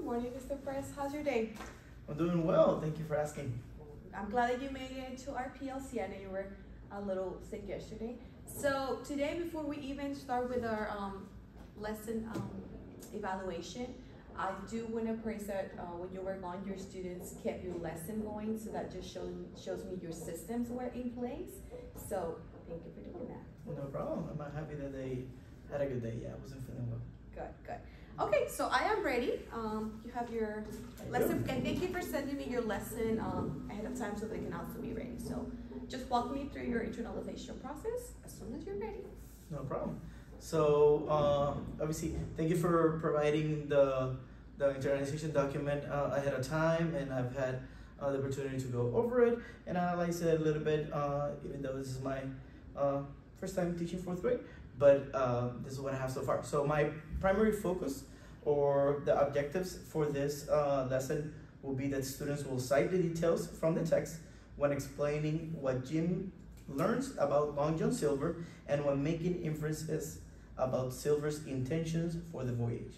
Good morning, Mr. Press. How's your day? I'm doing well. Thank you for asking. I'm glad that you made it to our PLC. I know you were a little sick yesterday. So today, before we even start with our lesson evaluation, I do want to praise that when you were gone, your students kept your lesson going. So that just shows me your systems were in place. So thank you for doing that. No problem. I'm happy that they had a good day. Yeah, I wasn't feeling well. Good. Okay, so I am ready. You have your lesson, and thank you for sending me your lesson ahead of time so they can also be ready. So just walk me through your internalization process as soon as you're ready. No problem. So obviously, thank you for providing the internalization document ahead of time, and I've had the opportunity to go over it and analyze it a little bit, even though this is my first time teaching fourth grade. But this is what I have so far. So my primary focus or the objectives for this lesson will be that students will cite the details from the text when explaining what Jim learns about Long John Silver and when making inferences about Silver's intentions for the voyage.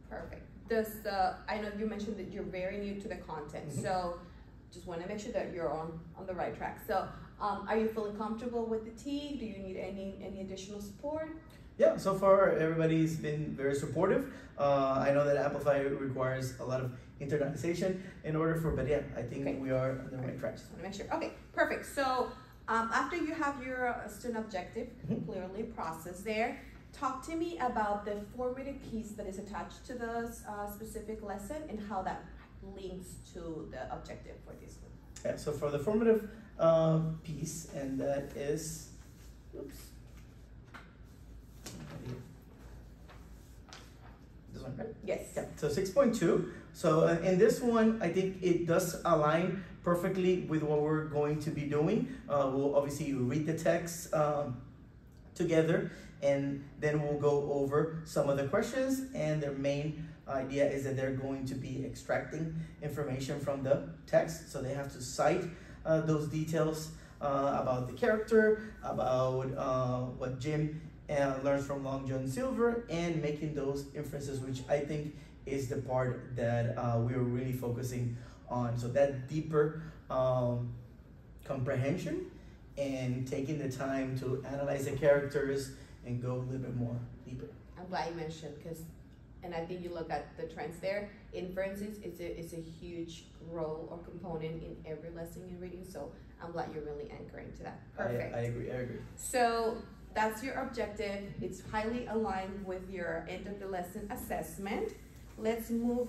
Perfect. I know you mentioned that you're very new to the content, so just want to make sure that you're on the right track. So are you feeling comfortable with the T? Do you need any additional support? Yeah, so far everybody's been very supportive. I know that Amplify requires a lot of internalization in order for, but yeah, I think we are on the right track. Just want to make sure. Okay, perfect. So after you have your student objective clearly processed there, talk to me about the formative piece that is attached to the specific lesson and how that links to the objective for this one. Yeah, so for the formative piece, and that is, this one, right? Yes. Yeah, so 6.2. So in this one, I think it does align perfectly with what we're going to be doing. We'll obviously read the text together, and then we'll go over some of the questions, and their main idea is that they're going to be extracting information from the text. So they have to cite those details about the character, about what Jim learns from Long John Silver, and making those inferences, which I think is the part that we're really focusing on. So that deeper comprehension and taking the time to analyze the characters and go a little bit more deeper. I'm glad you mentioned, because, and I think you look at the trends there, inferences is a huge role or component in every lesson in reading, so I'm glad you're really anchoring to that. Perfect. I agree. So that's your objective. It's highly aligned with your end of the lesson assessment. Let's move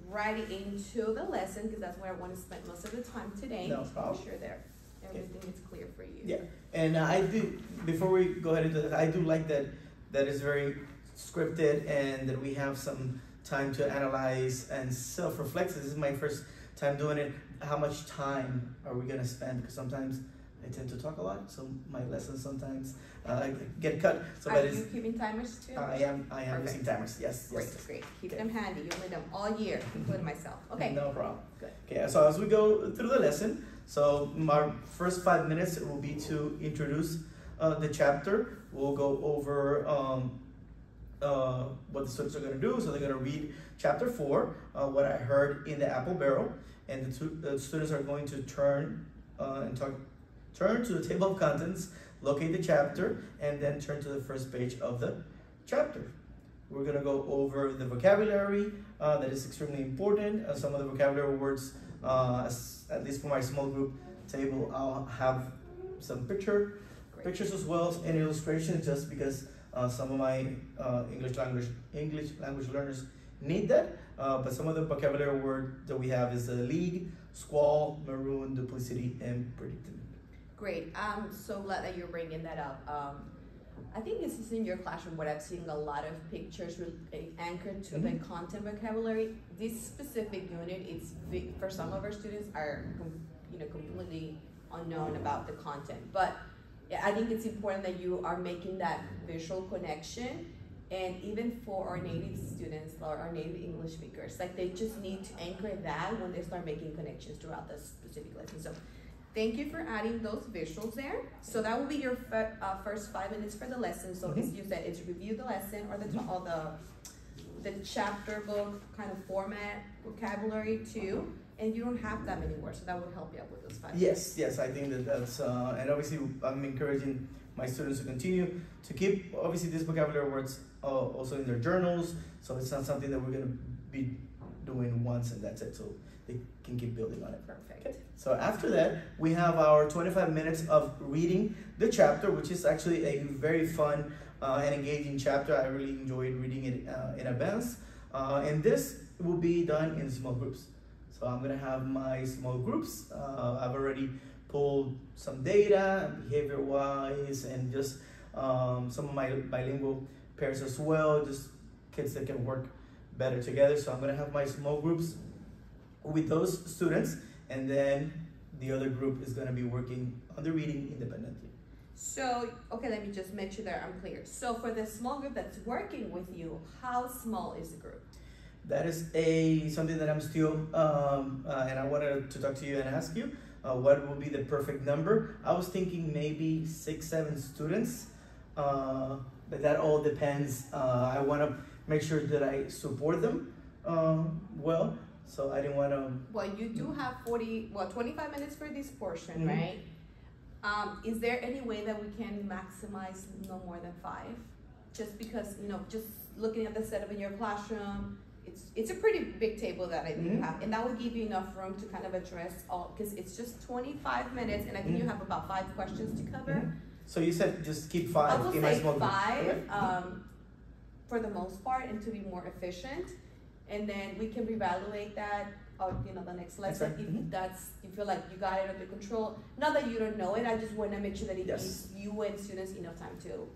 right into the lesson, because that's where I want to spend most of the time today. No problem. Make sure that everything is clear for you. Yeah, and I do, before we go ahead into that, I do like that is very scripted and that we have some time to analyze and self-reflect. This is my first time doing it. How much time are we gonna spend? Because sometimes I tend to talk a lot, so my lessons sometimes get cut. So are you keeping timers too? I am using timers. Yes. Great. Keep them handy. You need them all year, including myself. Okay. No problem. Good. Okay, so as we go through the lesson, so our first 5 minutes will be to introduce the chapter. We'll go over what the students are going to do. So they're going to read chapter 4, what I heard in the apple barrel, and the students are going to turn to the table of contents, locate the chapter, and then turn to the first page of the chapter. We're going to go over the vocabulary that is extremely important. Some of the vocabulary words, at least for my small group table, I'll have some pictures as well and illustrations, just because some of my English language learners need that. But some of the vocabulary word that we have is league, squall, maroon, duplicity, and predicted. Great. I'm so glad that you're bringing that up. I think this is in your classroom where I've seen a lot of pictures anchored to the content vocabulary. This specific unit, it's for some of our students are completely unknown about the content, but I think it's important that you are making that visual connection. And even for our native students or our native English speakers, like they just need to anchor that when they start making connections throughout the specific lesson. So thank you for adding those visuals there. So that will be your first 5 minutes for the lesson. So as you said, it's review the lesson or the the chapter book kind of format vocabulary too, and you don't have that many words, so that would help you out with those 5 minutes. Yes, I think that's, and obviously I'm encouraging my students to continue to keep, obviously, these vocabulary words also in their journals, so it's not something that we're gonna be doing once and that's it, so they can keep building on it. Perfect. So after that, we have our 25 minutes of reading the chapter, which is actually a very fun and engaging chapter. I really enjoyed reading it in advance, and this will be done in small groups. So I'm gonna have my small groups. I've already pulled some data, behavior-wise, and just some of my bilingual pairs as well, just kids that can work better together. So I'm gonna have my small groups with those students, and then the other group is gonna be working on the reading independently. So, okay, let me just make sure that I'm clear. So for the small group that's working with you, how small is the group? That is something that I'm still, and I wanted to talk to you and ask you, what will be the perfect number? I was thinking maybe 6, 7 students, but that all depends. I want to make sure that I support them well, so I didn't want to. Well, you do have 25 minutes for this portion, right? Is there any way that we can maximize no more than 5? Just because, just looking at the setup in your classroom, it's a pretty big table that I think you have, and that will give you enough room to kind of address all, because it's just 25 minutes, and I think you have about 5 questions to cover. So you said just keep 5 I will in my say small group. 5 for the most part, and to be more efficient, and then we can reevaluate that the next lesson if you feel like you got it under control. Not that you don't know it, I just want to make sure that it gives you and students enough time to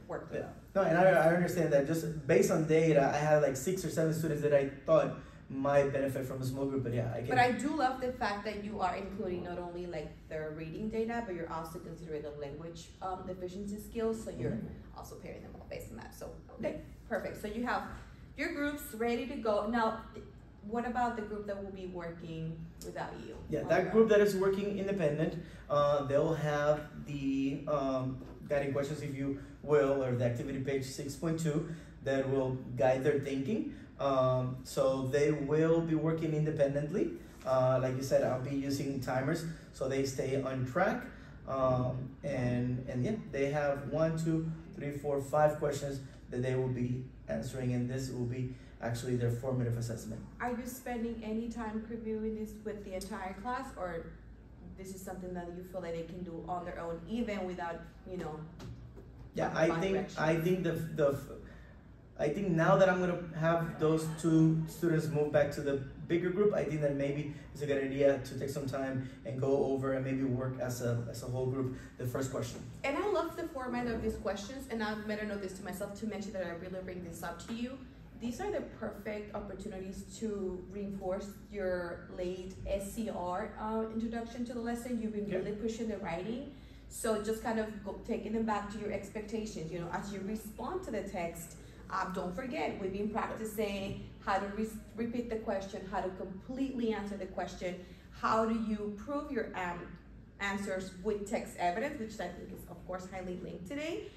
work through. No, and I understand that. Just based on data, I had like 6 or 7 students that I thought might benefit from a small group, but I can. But I do love the fact that you are including not only like their reading data, but you're also considering the language deficiency skills, so you're also pairing them all based on that. So, okay, perfect. So you have your groups ready to go. Now, what about the group that will be working without you? Yeah, that group that is working independent, they'll have the guiding questions, if you will, or the activity page 6.2 that will guide their thinking. So they will be working independently. Like you said, I'll be using timers so they stay on track. And yeah, they have 1, 2, 3, 4, 5 questions that they will be answering, and this will be actually their formative assessment. Are you spending any time previewing this with the entire class, or this is something that you feel that they can do on their own, even without, Yeah, I think now that I'm gonna have those 2 students move back to the bigger group, I think that maybe it's a good idea to take some time and go over and maybe work as a whole group the first question. And I love the format of these questions, and I've made a note this to myself to mention that I really bring this up to you. These are the perfect opportunities to reinforce your late SCR introduction to the lesson. You've been really pushing the writing. So just kind of taking them back to your expectations, as you respond to the text. Don't forget, we've been practicing how to repeat the question, how to completely answer the question, how do you prove your answers with text evidence, which I think is, of course, highly linked today,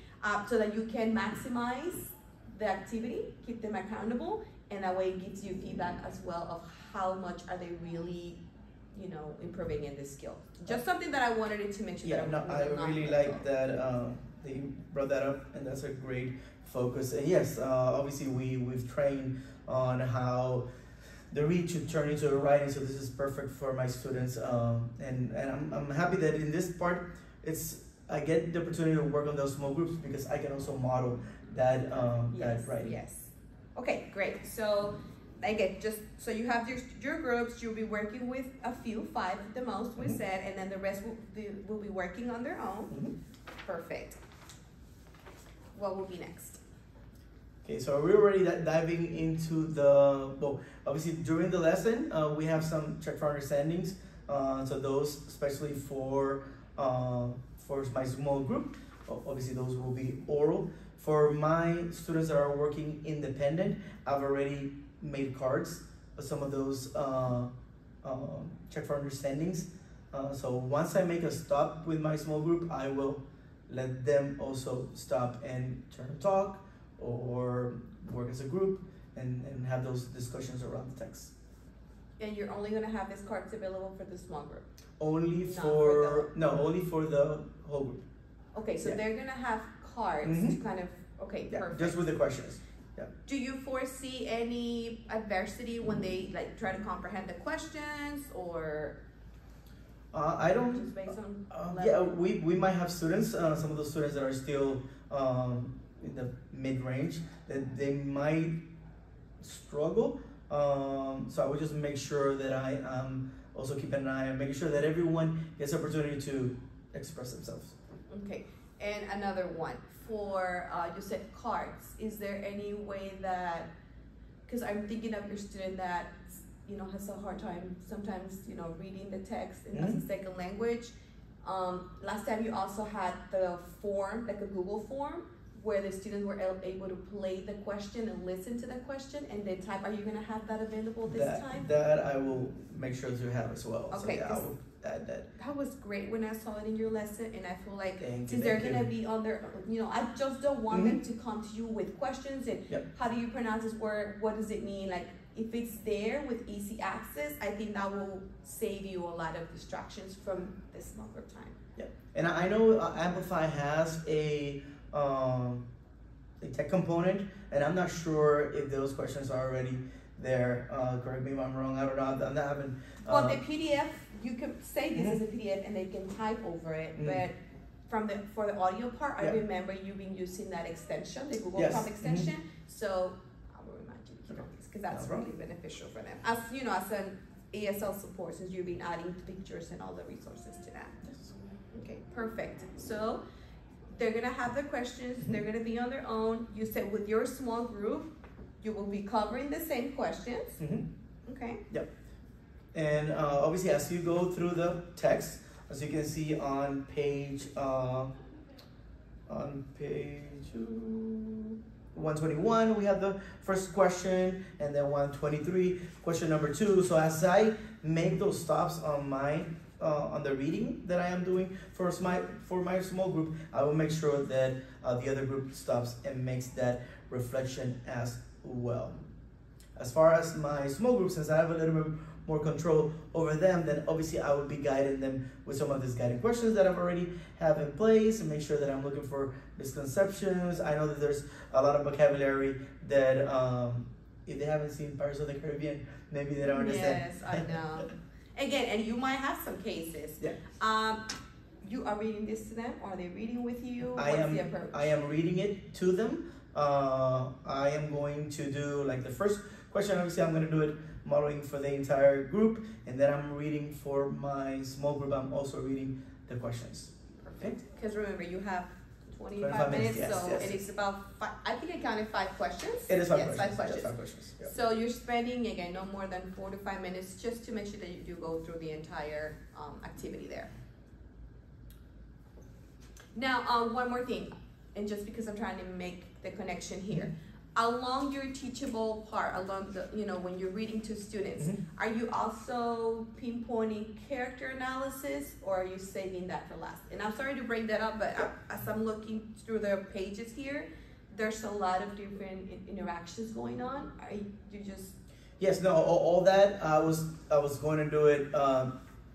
so that you can maximize the activity, keep them accountable, and that way it gives you feedback as well of how much are they really, improving in this skill. Just something that I wanted to mention. Yeah, I really like that you brought that up, and that's a great focus. And yes, obviously we've trained on how the read should turn into a writing, so this is perfect for my students. And I'm happy that in this part, I get the opportunity to work on those small groups because I can also model that that writing. Yes. Okay, great. So again, just so you have your groups, you'll be working with a few, 5 at the most, we said, and then the rest will be working on their own. Perfect. What will be next? Okay, so we're already diving into obviously during the lesson, we have some check for understandings. So those, especially for my small group, obviously those will be oral. For my students that are working independent, I've already made cards of some of those check for understandings. So once I make a stop with my small group, I will let them also stop and turn to talk or work as a group and have those discussions around the text. And you're only gonna have these cards available for the small group? Only Not for, no, only for the whole group. Okay, so Yeah. they're gonna have cards Mhm. to kind of, okay, Yeah, perfect. just with the questions. Do you foresee any adversity when they like try to comprehend the questions, or I don't. just based on Yeah, level? we might have students, some of those students that are still in the mid-range, that they might struggle. So I would just make sure that I also keep an eye on making sure that everyone gets the opportunity to express themselves. Okay, and another one for you said cards. Is there any way that, because I'm thinking of your student that has a hard time sometimes reading the text in as a second language. Last time you also had the form, like a Google form, where the students were able to play the question and listen to the question and then type. Are you gonna have that available this time? That I will make sure to have as well. Okay, So yeah, I will add that. That was great when I saw it in your lesson, and I feel like Thank you, since they're thank gonna you. be on their, I just don't want them to come to you with questions and Yep. how do you pronounce this word? What does it mean? Like if it's there with easy access, I think that will save you a lot of distractions from this longer time. Yeah, and I know Amplify has a tech component, and I'm not sure if those questions are already there. Correct me if I'm wrong. I don't know. I'm not having. Well, the PDF, you can say this is a PDF and they can type over it, but for the audio part, I remember you been using that extension, the Google Chrome extension. So I will remind you to keep on this because that's really beneficial for them. As as an ESL support, since you've been adding pictures and all the resources to that. Okay, perfect. So they're gonna have the questions. They're gonna be on their own. You said with your small group, you will be covering the same questions. Okay. Yep. And obviously, as you go through the text, as you can see on page 121, we have the first question, and then 123, question number 2. So as I make those stops on my on the reading that I am doing for my small group, I will make sure that the other group stops and makes that reflection as well. As far as my small group, since I have a little bit more control over them, then obviously I will be guiding them with some of these guiding questions that I've already have in place and make sure that I'm looking for misconceptions. I know that there's a lot of vocabulary that if they haven't seen Pirates of the Caribbean, maybe they don't understand. Yes, I know. Again, and you might have some cases. Yeah. You are reading this to them, or are they reading with you? I What's the approach? am reading it to them. I am going to do like the first question. Obviously, I'm going to do it modeling for the entire group, and then I'm reading for my small group. I'm also reading the questions. Perfect. Because remember, you have 25 minutes, yes, so it is about I think I counted 5 questions. It is 5 yes, questions. 5 questions. Yes, 5 questions. Yep. So you're spending again no more than 4 to 5 minutes just to make sure that you go through the entire activity there. Now, one more thing, and just because I'm trying to make the connection here. Along your teachable part, along the, when you're reading to students, are you also pinpointing character analysis, or are you saving that for last? And I'm sorry to bring that up, but as I'm looking through the pages here, there's a lot of different interactions going on. Are you just? Yes, no, all that I was going to do it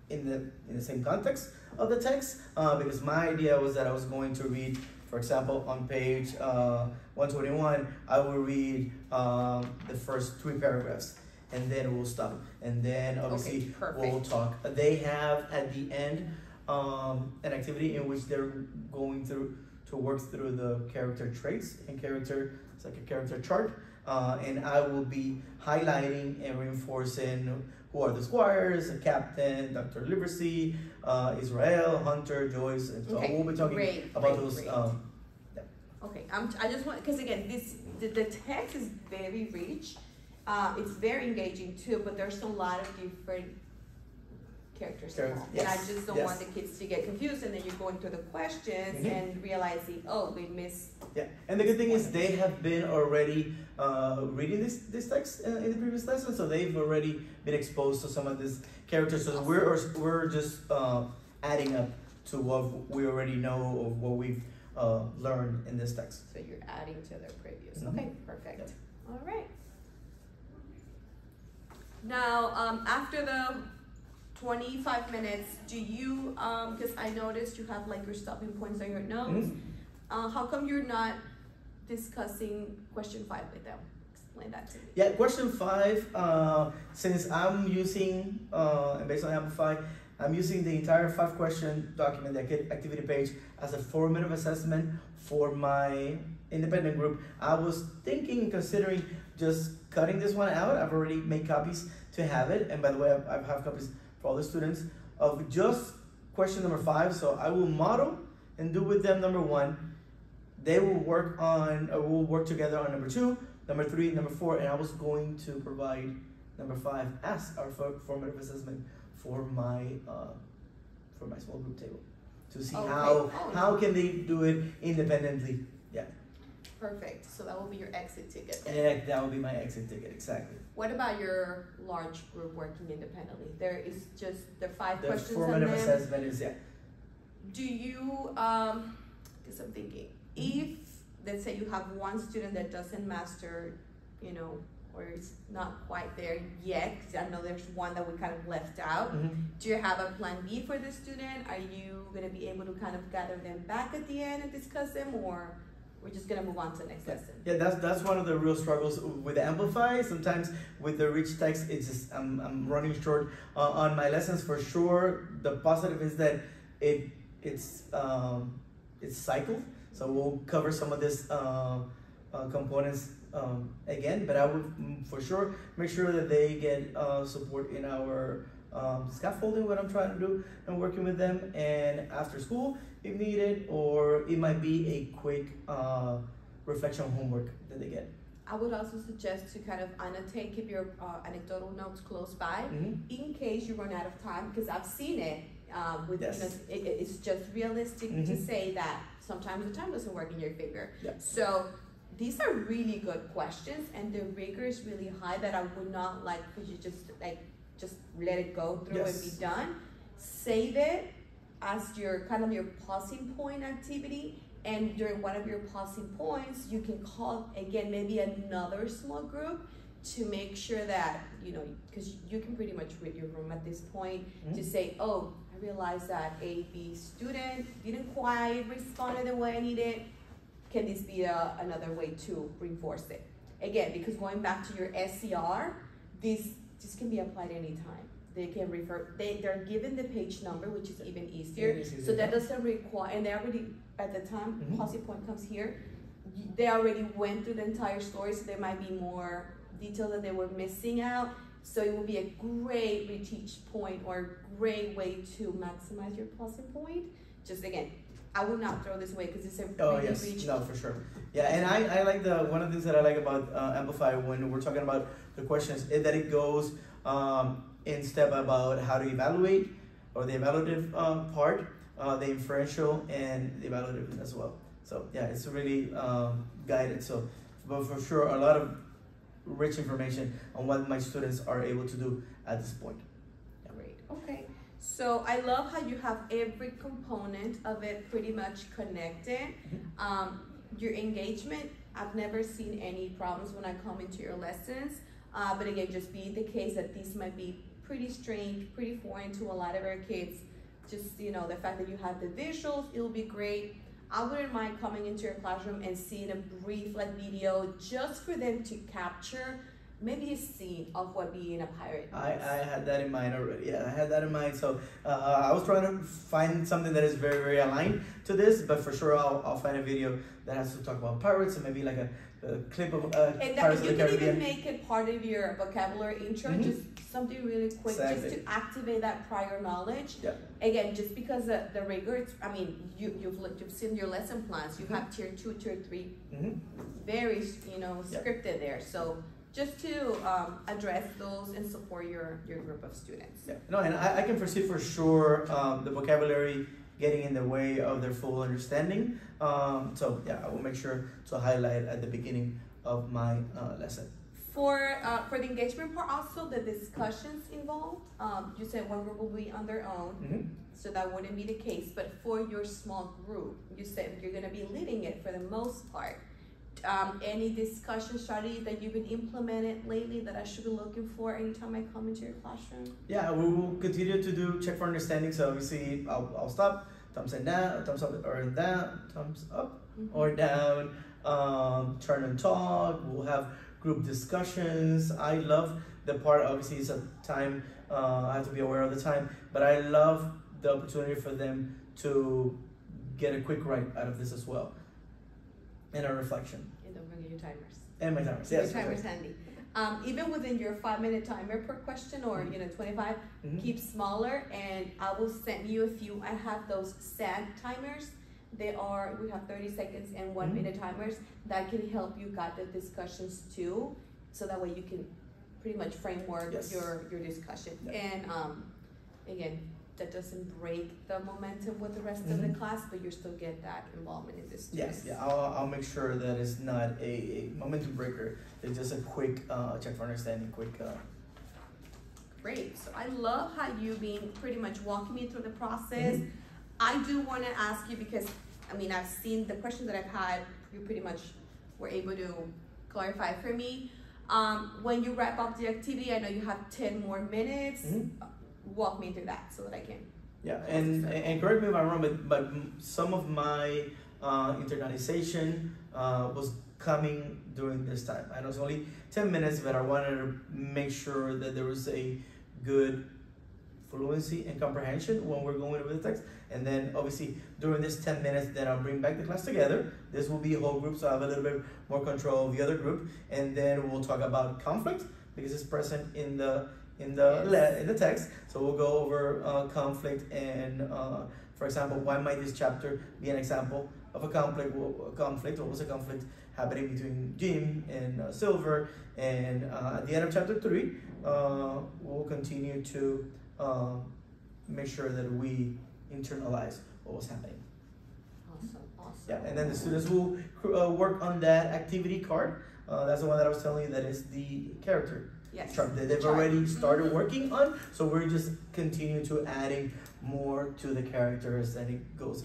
in the same context of the text because my idea was that I was going to read. For example, on page 121, I will read the first 3 paragraphs, and then we'll stop. And then obviously we'll talk. They have at the end an activity in which they're going through to work through the character traits and it's like a character chart. And I will be highlighting and reinforcing who are the squires, the captain, Dr. Livesey, Israel, Hunter, Joyce, and so we'll be talking about those. Okay, I just want, because again, the text is very rich. It's very engaging too, but there's a lot of different characters involved. And I just don't want the kids to get confused, and then you're going through the questions and realizing, oh, we missed. Yeah, and the good thing is they have been already reading this text in the previous lesson, so they've already been exposed to some of these characters. So we're just adding up to what we already know of what we've learned in this text. So you're adding to their previous. Mhm. Okay, perfect. Yep. All right. Now, after the 25 minutes, do you, because I noticed you have like your stopping points on your notes. How come you're not discussing question 5 with them? Explain that to me. Yeah, question 5, since I'm using, and based on Amplify, I'm using the entire 5-question document, the activity page, as a formative assessment for my independent group. I was thinking and considering just cutting this one out. I've already made copies to have it. And by the way, I have copies for all the students of just question number 5. So I will model and do with them number 1. They will work on, or we'll work together on number 2, number 3, number 4, and I was going to provide number 5 as our formative assessment for my small group table to see how can they do it independently. Yeah. Perfect. So that will be your exit ticket. And that will be my exit ticket, exactly. What about your large group working independently? There is just the 5 The questions formative on them. assessment is, yeah. Do you, because I'm thinking, if, let's say you have one student that doesn't master, you know, or is not quite there yet, because I know there's one that we kind of left out. Do you have a plan B for the student? Are you going to be able to kind of gather them back at the end and discuss them, or we're just going to move on to the next lesson? Yeah, that's one of the real struggles with Amplify. Sometimes with the rich text, it's just I'm running short on my lessons for sure. The positive is that it's cycled, so we'll cover some of this components again, but I would for sure make sure that they get support in our scaffolding, what I'm trying to do, and working with them, and after school if needed, or it might be a quick reflection homework that they get. I would also suggest to kind of annotate, keep your anecdotal notes close by in case you run out of time, because I've seen it with, Yes. you know, it's just realistic to say that sometimes the time doesn't work in your favor. Yeah. So these are really good questions, and the rigor is really high that I would not like for you just let it go through and be done. Save it as your kind of your pausing point activity, and during one of your pausing points, you can call again maybe another small group to make sure that, you know, because you can pretty much read your room at this point to say, oh, I realized that a B student didn't quite respond in the way I needed. Can this be another way to reinforce it? Again, because going back to your SCR, this can be applied anytime. They can refer, they're given the page number, which is even easier. So that doesn't require, and they already, at the time, pausing point comes here, they already went through the entire story, so there might be more detail that they were missing out. So it will be a great reteach point or great way to maximize your pausing point. Just again, I would not throw this away because it's a really rich. No, for sure. Yeah, and I like one of the things that I like about Amplify when we're talking about the questions is that it goes in step about how to evaluate, or the evaluative part, the inferential, and the evaluative as well. So yeah, it's really guided. So, but for sure, a lot of rich information on what my students are able to do at this point. Yeah. Great. Okay. So I love how you have every component of it pretty much connected. Your engagement, I've never seen any problems when I come into your lessons. But again, just being the case that these might be pretty strange, pretty foreign to a lot of our kids. Just, you know, the fact that you have the visuals, it'll be great. I wouldn't mind coming into your classroom and seeing a brief video just for them to capture maybe a scene of what being a pirate is. I had that in mind already. Yeah, I had that in mind. So I was trying to find something that is very, very aligned to this, but for sure I'll find a video that has to talk about pirates, and maybe like a clip of Pirates of the Caribbean. You can even make it part of your vocabulary intro, just something really quick, just to activate that prior knowledge. Yeah. Again, just because the rigor, it's, I mean, you've seen your lesson plans. You have tier 2, tier 3, very, you know, scripted there. So just to address those and support your group of students. Yeah. No, and I can foresee for sure the vocabulary getting in the way of their full understanding. So yeah, I will make sure to highlight at the beginning of my lesson. For the engagement part, also the discussions involved. You said one group will be on their own, Mm-hmm. so that wouldn't be the case. But for your small group, you said you're gonna be leading it for the most part. Any discussion strategy that you've been implemented lately that I should be looking for anytime I come into your classroom? Yeah, we will continue to do check for understanding. So obviously, I'll stop, thumbs up, down, thumbs up or down, thumbs up or down. Turn and talk. We'll have group discussions. I love the part. Obviously, it's a time. I have to be aware of the time, but I love the opportunity for them to get a quick write out of this as well, and a reflection. And don't forget your timers. And my timers. Your Yes. timer's handy. Even within your 5-minute timer per question, or 25, Mm-hmm. keep smaller, and I will send you a few. I have those SAD timers. We have 30 seconds and 1-minute timers that can help you guide the discussions too, so that way you can pretty much framework Yes. your discussion. Yep. And again, that doesn't break the momentum with the rest of the class, but you still get that involvement in this. Yes, yeah, I'll make sure that it's not a momentum breaker. It's just a quick check for understanding, quick. Great. So I love how you've been pretty much walking me through the process. I do want to ask you, because I mean, I've seen the questions that I've had, you pretty much were able to clarify for me. When you wrap up the activity, I know you have 10 more minutes. Walk me through that so that I can. Yeah, and correct me if I'm wrong, but some of my internalization was coming during this time. I know it's only 10 minutes, but I wanted to make sure that there was a good fluency and comprehension when we're going over the text. And then obviously during this 10 minutes, then I'll bring back the class together. This will be a whole group, so I have a little bit more control of the other group. And then we'll talk about conflict, because it's present in the text. So we'll go over conflict and for example, why might this chapter be an example of a conflict? What was a conflict happening between Jim and Silver? And at the end of chapter 3, we'll continue to make sure that we internalize what was happening. Awesome. Yeah, and then the students will work on that activity card. That's the one that I was telling you, that is the character chart that they've already started working on. So we're just continue to adding more to the characters, and it goes.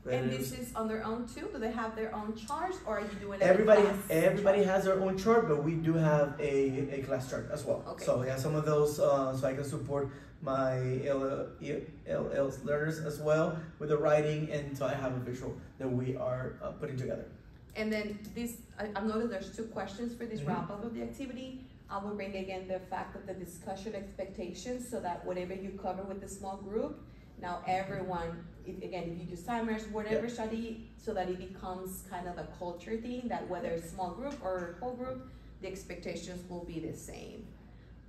And this is on their own too? Do they have their own charts, or are you doing it? Everybody has their own chart, but we do have a class chart as well. Okay. So yeah, some of those, so I can support my LL's learners as well with the writing, and so I have a visual that we are putting together. And then this, I've noticed there's 2 questions for this wrap up of the activity. I will bring again the fact of the discussion expectations, so that whatever you cover with the small group, now everyone, if you use timers, whatever study, so that it becomes kind of a culture thing, that whether it's small group or whole group, the expectations will be the same.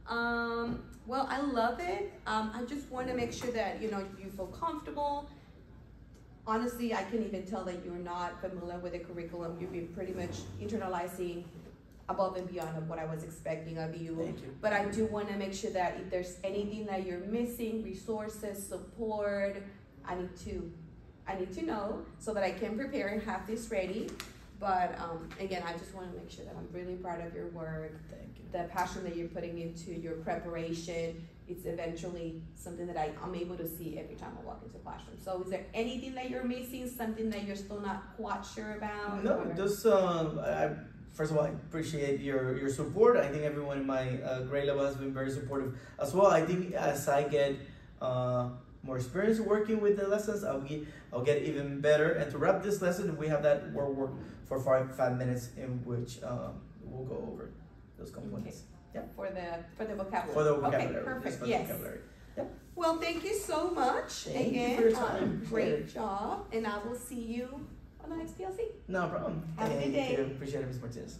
Well, I love it. I just want to make sure that, you feel comfortable. Honestly, I can even tell that you're not familiar with the curriculum. You've been pretty much internalizing above and beyond of what I was expecting of you. Thank you. But I do want to make sure that if there's anything that you're missing, resources, support, I need to know, so that I can prepare and have this ready. But again, I just want to make sure that I'm really proud of your work. Thank you. The passion that you're putting into your preparation, it's eventually something that I'm able to see every time I walk into classroom. So is there anything that you're missing, something that you're still not quite sure about? No, just first of all, I appreciate your support. I think everyone in my grade level has been very supportive as well. I think as I get more experience working with the lessons, I'll get even better. And to wrap this lesson, we have that work for 5 minutes in which we'll go over those components. Okay. Yeah, for the vocabulary. For the vocabulary. Okay, perfect. For the yes. vocabulary. Yep. Well, thank you so much. Thank Again, you for your time. Great job, and I will see you on the next PLC. No problem. Have a good day. Thank you. Appreciate it, Ms. Martinez.